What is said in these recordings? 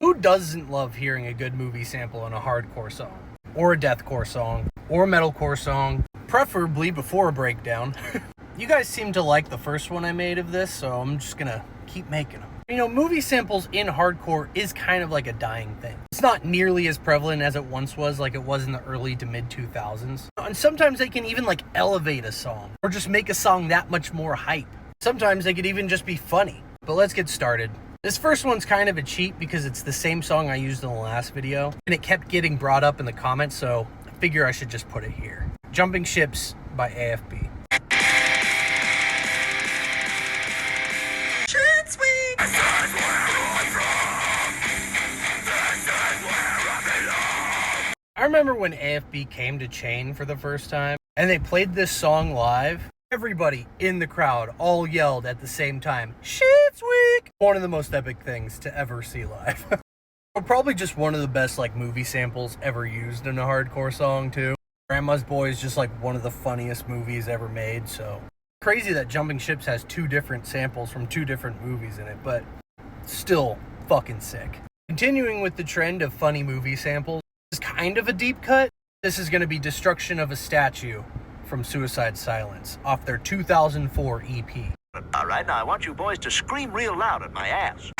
Who doesn't love hearing a good movie sample in a hardcore song? Or a deathcore song? Or a metalcore song? Preferably before a breakdown. You guys seem to like the first one I made of this, so I'm just gonna keep making them. You know, movie samples in hardcore is kind of like a dying thing. It's not nearly as prevalent as it once was, like it was in the early to mid 2000s. And sometimes they can even like elevate a song or just make a song that much more hype. Sometimes they could even just be funny. But let's get started. This first one's kind of a cheat because it's the same song I used in the last video and it kept getting brought up in the comments, so I figure I should just put it here. Jumping Ships by AFB. I remember when AFB came to Chain for the first time and they played this song live. Everybody in the crowd all yelled at the same time, "Shit's weak!" One of the most epic things to ever see live. Probably just one of the best like movie samples ever used in a hardcore song too. Grandma's Boy is just like one of the funniest movies ever made, so crazy that Jumping Ships has two different samples from two different movies in it, but still fucking sick. Continuing with the trend of funny movie samples, this is kind of a deep cut. This is going to be Destruction of a Statue from Suicide Silence off their 2004 EP. All right, now I want you boys to scream real loud at my ass.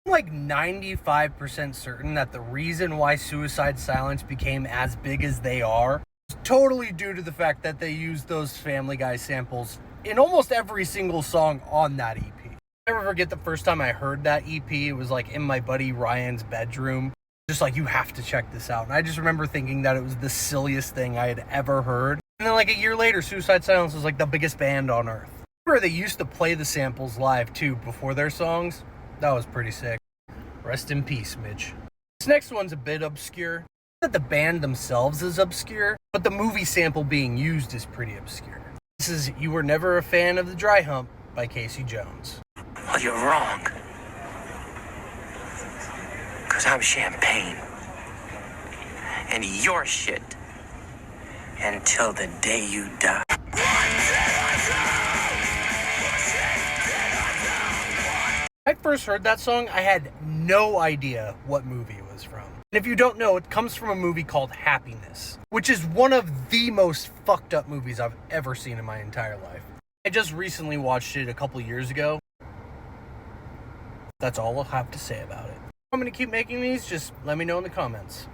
I'm like 95% certain that the reason why Suicide Silence became as big as they are is totally due to the fact that they used those Family Guy samples in almost every single song on that EP. I never forget the first time I heard that EP. It was like in my buddy Ryan's bedroom. Just like, you have to check this out. And I just remember thinking that it was the silliest thing I had ever heard. And then like a year later, Suicide Silence was like the biggest band on earth. Remember they used to play the samples live too before their songs? That was pretty sick. Rest in peace, Mitch. This next one's a bit obscure. Not that the band themselves is obscure, but the movie sample being used is pretty obscure. This is You Were Never a Fan of the Dry Hump by Casey Jones. Well, you're wrong. Because I'm champagne. And you're shit. Until the day you die. When I first heard that song, I had no idea what movie it was from. And if you don't know, it comes from a movie called Happiness, which is one of the most fucked up movies I've ever seen in my entire life. I just recently watched it a couple years ago. That's all I'll have to say about it. I'm going to keep making these, just let me know in the comments.